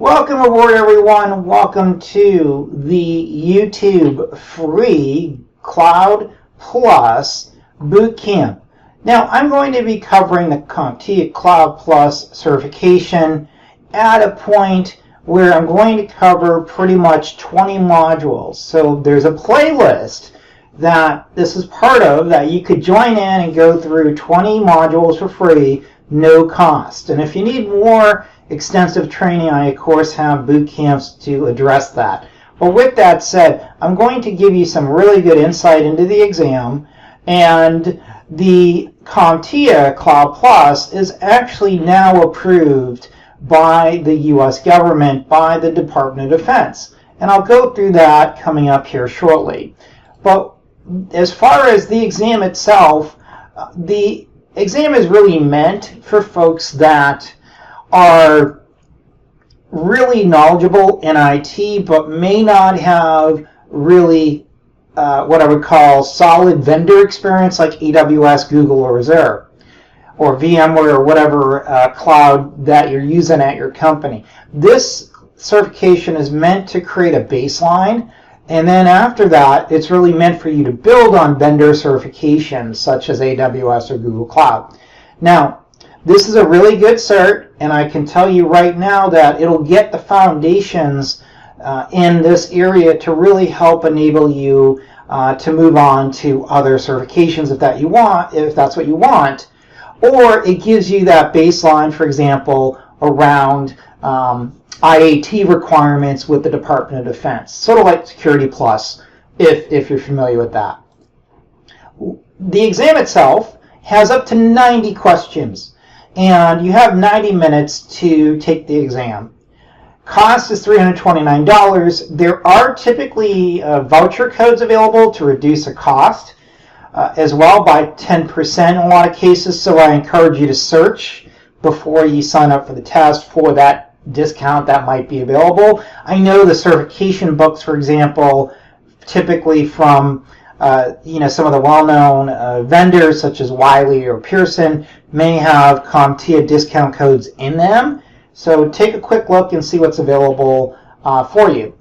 Welcome aboard, everyone. Welcome to the YouTube free Cloud Plus Bootcamp. Now, I'm going to be covering the CompTIA Cloud Plus certification at a point where I'm going to cover pretty much 20 modules. So there's a playlist that this is part of that you could join in and go through 20 modules for free, no cost. And if you need more extensive training, I of course have boot camps to address that. But with that said, I'm going to give you some really good insight into the exam, and the CompTIA Cloud Plus is actually now approved by the US government, by the Department of Defense. And I'll go through that coming up here shortly. But as far as the exam itself, the exam is really meant for folks that are really knowledgeable in IT but may not have really what I would call solid vendor experience like AWS, Google, or Azure, or VMware, or whatever cloud that you're using at your company. This certification is meant to create a baseline, and then after that it's really meant for you to build on vendor certifications such as AWS or Google Cloud. Now, this is a really good cert, and I can tell you right now that it'll get the foundations in this area to really help enable you to move on to other certifications if that's what you want, or it gives you that baseline, for example, around IAT requirements with the Department of Defense, sort of like Security Plus, if you're familiar with that. The exam itself has up to 90 questions, and you have 90 minutes to take the exam. Cost is $329. There are typically voucher codes available to reduce the cost as well by 10% in a lot of cases, so I encourage you to search before you sign up for the test for that discount that might be available. I know the certification books, for example, typically from some of the well-known vendors such as Wiley or Pearson may have CompTIA discount codes in them. So take a quick look and see what's available for you.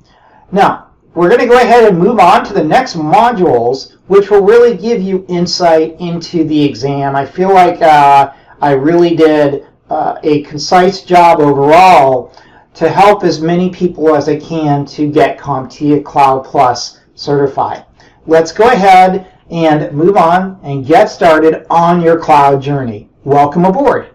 Now, we're going to go ahead and move on to the next modules, which will really give you insight into the exam. I feel like I really did a concise job overall to help as many people as I can to get CompTIA Cloud Plus certified. Let's go ahead and move on and get started on your cloud journey. Welcome aboard.